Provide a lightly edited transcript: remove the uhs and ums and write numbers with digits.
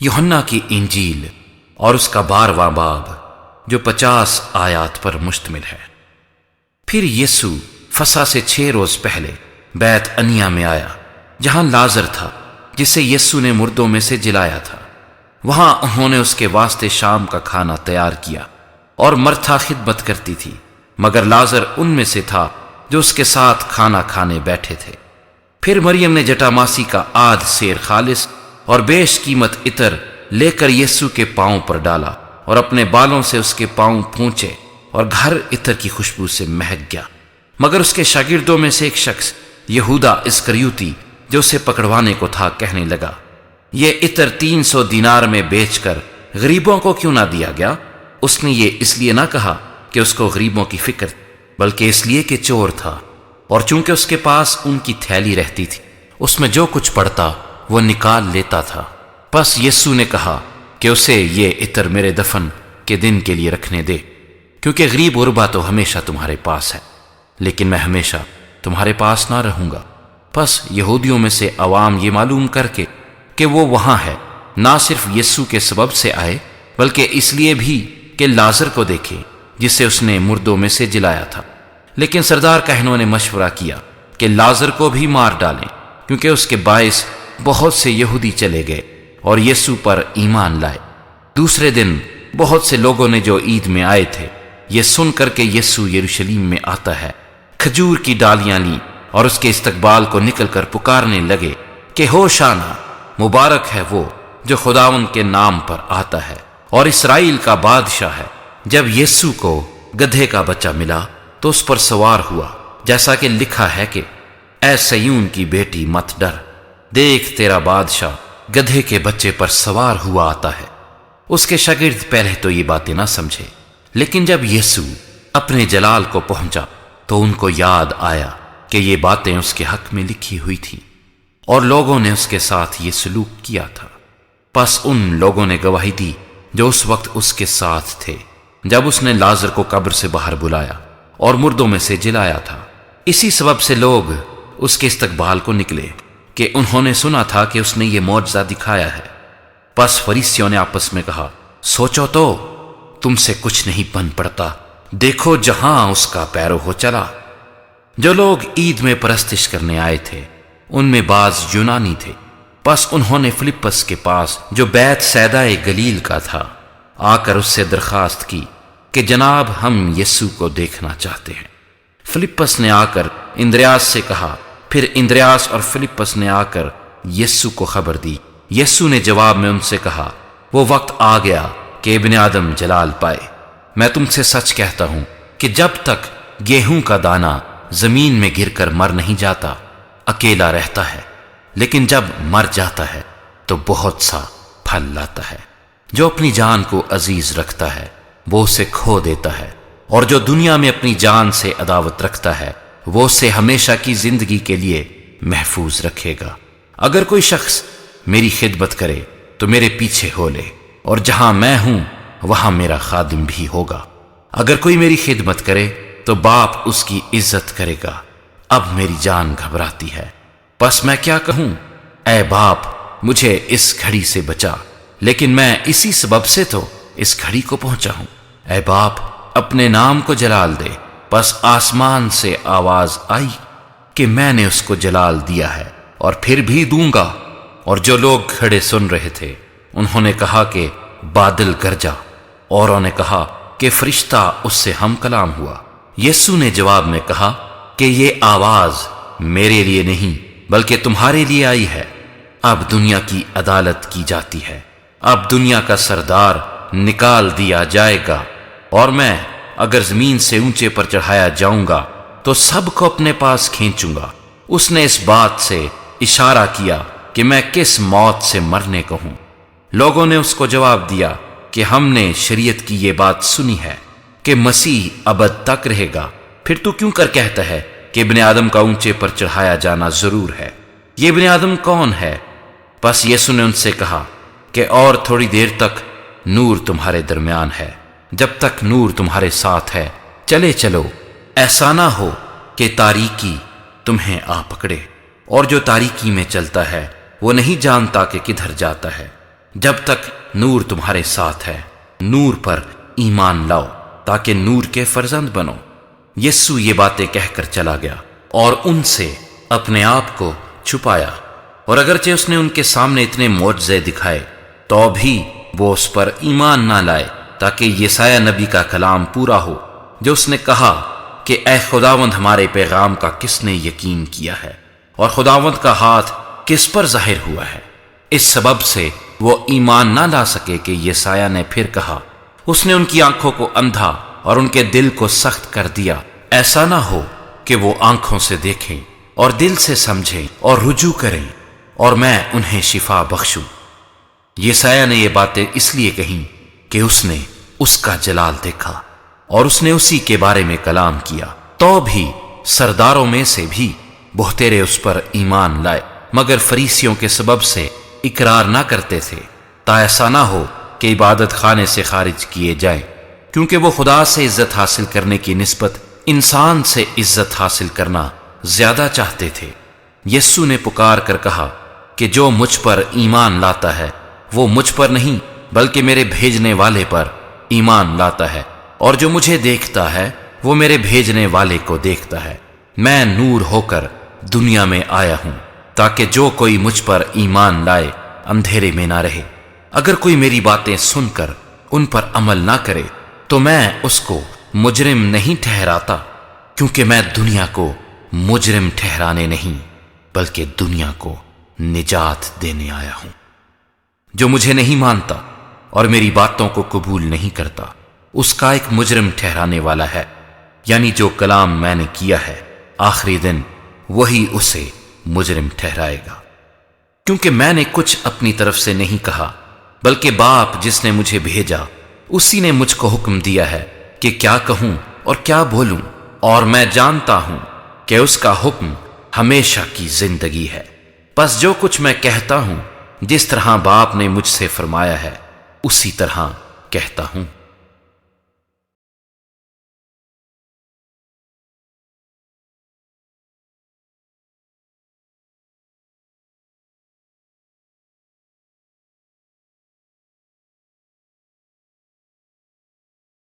یوحنا کی انجیل اور اس کا 12واں باب جو 50 آیات پر مشتمل ہے۔ پھر یسوع فسح سے 6 روز پہلے بیت انیا میں آیا، جہاں لازر تھا جسے یسوع نے مردوں میں سے جلایا تھا۔ وہاں انہوں نے اس کے واسطے شام کا کھانا تیار کیا، اور مرتھا خدمت کرتی تھی، مگر لازر ان میں سے تھا جو اس کے ساتھ کھانا کھانے بیٹھے تھے۔ پھر مریم نے جٹاماسی کا آدھ سیر خالص اور بیش قیمت عطر لے کر یسوع کے پاؤں پر ڈالا، اور اپنے بالوں سے اس کے پاؤں پونچھے، اور گھر عطر کی خوشبو سے مہک گیا۔ مگر اس کے شاگردوں میں سے ایک شخص یہودا اسکریوتی جو اسے پکڑوانے کو تھا، کہنے لگا، یہ عطر 300 دینار میں بیچ کر غریبوں کو کیوں نہ دیا گیا؟ اس نے یہ اس لیے نہ کہا کہ اس کو غریبوں کی فکر، بلکہ اس لیے کہ چور تھا، اور چونکہ اس کے پاس ان کی تھیلی رہتی تھی، اس میں جو کچھ پڑتا وہ نکال لیتا تھا۔ پس یسوع نے کہا کہ اسے یہ عطر میرے دفن کے دن کے لیے رکھنے دے، کیونکہ غریب غربا تو ہمیشہ تمہارے پاس ہے، لیکن میں ہمیشہ تمہارے پاس نہ رہوں گا۔ پس یہودیوں میں سے عوام یہ معلوم کر کے کہ وہ وہاں ہے، نہ صرف یسوع کے سبب سے آئے، بلکہ اس لیے بھی کہ لازر کو دیکھے جسے اس نے مردوں میں سے جلایا تھا۔ لیکن سردار کاہنوں نے مشورہ کیا کہ لازر کو بھی مار ڈالیں، کیونکہ اس کے باعث بہت سے یہودی چلے گئے اور یسوع پر ایمان لائے۔ دوسرے دن بہت سے لوگوں نے جو عید میں آئے تھے، یہ سن کر کے یسوع یروشلیم میں آتا ہے، کھجور کی ڈالیاں لیں اور اس کے استقبال کو نکل کر پکارنے لگے کہ ہوشانا، مبارک ہے وہ جو خداوند کے نام پر آتا ہے، اور اسرائیل کا بادشاہ ہے۔ جب یسوع کو گدھے کا بچہ ملا تو اس پر سوار ہوا، جیسا کہ لکھا ہے کہ اے سیون کی بیٹی مت ڈر، دیکھ تیرا بادشاہ گدھے کے بچے پر سوار ہوا آتا ہے۔ اس کے شاگرد پہلے تو یہ باتیں نہ سمجھے، لیکن جب یسوع اپنے جلال کو پہنچا تو ان کو یاد آیا کہ یہ باتیں اس کے حق میں لکھی ہوئی تھیں، اور لوگوں نے اس کے ساتھ یہ سلوک کیا تھا۔ پس ان لوگوں نے گواہی دی جو اس وقت اس کے ساتھ تھے، جب اس نے لازر کو قبر سے باہر بلایا اور مردوں میں سے جلایا تھا۔ اسی سبب سے لوگ اس کے استقبال کو نکلے کہ انہوں نے سنا تھا کہ اس نے یہ معجزہ دکھایا ہے۔ پس فریسیوں نے آپس میں کہا، سوچو تو تم سے کچھ نہیں بن پڑتا، دیکھو جہاں اس کا پیرو ہو چلا۔ جو لوگ عید میں پرستش کرنے آئے تھے ان میں بعض یونانی تھے۔ پس انہوں نے فلپس کے پاس جو بیت سیدہ گلیل کا تھا آ کر اس سے درخواست کی کہ جناب ہم یسوع کو دیکھنا چاہتے ہیں۔ فلپس نے آ کر اندریاس سے کہا، پھر اندریاس اور فلپس نے آ کر یسوع کو خبر دی۔ یسوع نے جواب میں ان سے کہا، وہ وقت آ گیا کہ ابن آدم جلال پائے۔ میں تم سے سچ کہتا ہوں کہ جب تک گیہوں کا دانہ زمین میں گر کر مر نہیں جاتا اکیلا رہتا ہے، لیکن جب مر جاتا ہے تو بہت سا پھل لاتا ہے۔ جو اپنی جان کو عزیز رکھتا ہے وہ اسے کھو دیتا ہے، اور جو دنیا میں اپنی جان سے عداوت رکھتا ہے وہ اسے ہمیشہ کی زندگی کے لیے محفوظ رکھے گا۔ اگر کوئی شخص میری خدمت کرے تو میرے پیچھے ہو لے، اور جہاں میں ہوں وہاں میرا خادم بھی ہوگا۔ اگر کوئی میری خدمت کرے تو باپ اس کی عزت کرے گا۔ اب میری جان گھبراتی ہے، پس میں کیا کہوں؟ اے باپ، مجھے اس گھڑی سے بچا، لیکن میں اسی سبب سے تو اس گھڑی کو پہنچا ہوں۔ اے باپ، اپنے نام کو جلال دے۔ پس آسمان سے آواز آئی کہ میں نے اس کو جلال دیا ہے اور پھر بھی دوں گا۔ اور جو لوگ کھڑے سن رہے تھے انہوں نے کہا کہ بادل گرجا، اوروں نے کہا کہ فرشتہ اس سے ہم کلام ہوا۔ یسوع نے جواب میں کہا کہ یہ آواز میرے لیے نہیں بلکہ تمہارے لیے آئی ہے۔ اب دنیا کی عدالت کی جاتی ہے، اب دنیا کا سردار نکال دیا جائے گا، اور میں اگر زمین سے اونچے پر چڑھایا جاؤں گا تو سب کو اپنے پاس کھینچوں گا۔ اس نے اس بات سے اشارہ کیا کہ میں کس موت سے مرنے کو ہوں۔ لوگوں نے اس کو جواب دیا کہ ہم نے شریعت کی یہ بات سنی ہے کہ مسیح ابد تک رہے گا، پھر تو کیوں کر کہتا ہے کہ ابن آدم کا اونچے پر چڑھایا جانا ضرور ہے؟ یہ ابن آدم کون ہے؟ پس یسوع نے ان سے کہا کہ اور تھوڑی دیر تک نور تمہارے درمیان ہے، جب تک نور تمہارے ساتھ ہے چلے چلو، ایسا نہ ہو کہ تاریکی تمہیں آ پکڑے، اور جو تاریکی میں چلتا ہے وہ نہیں جانتا کہ کدھر جاتا ہے۔ جب تک نور تمہارے ساتھ ہے نور پر ایمان لاؤ تاکہ نور کے فرزند بنو۔ یسوع یہ باتیں کہہ کر چلا گیا اور ان سے اپنے آپ کو چھپایا، اور اگرچہ اس نے ان کے سامنے اتنے معجزے دکھائے تو بھی وہ اس پر ایمان نہ لائے، تاکہ یسایہ نبی کا کلام پورا ہو جو اس نے کہا کہ اے خداوند ہمارے پیغام کا کس نے یقین کیا ہے، اور خداوند کا ہاتھ کس پر ظاہر ہوا ہے۔ اس سبب سے وہ ایمان نہ لا سکے کہ یسایہ نے پھر کہا، اس نے ان کی آنکھوں کو اندھا اور ان کے دل کو سخت کر دیا، ایسا نہ ہو کہ وہ آنکھوں سے دیکھیں اور دل سے سمجھیں اور رجوع کریں اور میں انہیں شفا بخشوں۔ یسایہ نے یہ باتیں اس لیے کہیں کہ اس نے اس کا جلال دیکھا اور اس نے اسی کے بارے میں کلام کیا، تو بھی سرداروں میں سے بھی بہترے اس پر ایمان لائے، مگر فریسیوں کے سبب سے اقرار نہ کرتے تھے، تا ایسا نہ ہو کہ عبادت خانے سے خارج کیے جائیں، کیونکہ وہ خدا سے عزت حاصل کرنے کی نسبت انسان سے عزت حاصل کرنا زیادہ چاہتے تھے۔ یسوع نے پکار کر کہا کہ جو مجھ پر ایمان لاتا ہے وہ مجھ پر نہیں بلکہ میرے بھیجنے والے پر ایمان لاتا ہے، اور جو مجھے دیکھتا ہے وہ میرے بھیجنے والے کو دیکھتا ہے۔ میں نور ہو کر دنیا میں آیا ہوں تاکہ جو کوئی مجھ پر ایمان لائے اندھیرے میں نہ رہے۔ اگر کوئی میری باتیں سن کر ان پر عمل نہ کرے تو میں اس کو مجرم نہیں ٹھہراتا، کیونکہ میں دنیا کو مجرم ٹھہرانے نہیں بلکہ دنیا کو نجات دینے آیا ہوں۔ جو مجھے نہیں مانتا اور میری باتوں کو قبول نہیں کرتا اس کا ایک مجرم ٹھہرانے والا ہے، یعنی جو کلام میں نے کیا ہے آخری دن وہی اسے مجرم ٹھہرائے گا، کیونکہ میں نے کچھ اپنی طرف سے نہیں کہا بلکہ باپ جس نے مجھے بھیجا اسی نے مجھ کو حکم دیا ہے کہ کیا کہوں اور کیا بولوں، اور میں جانتا ہوں کہ اس کا حکم ہمیشہ کی زندگی ہے۔ بس جو کچھ میں کہتا ہوں جس طرح باپ نے مجھ سے فرمایا ہے اسی طرح کہتا ہوں۔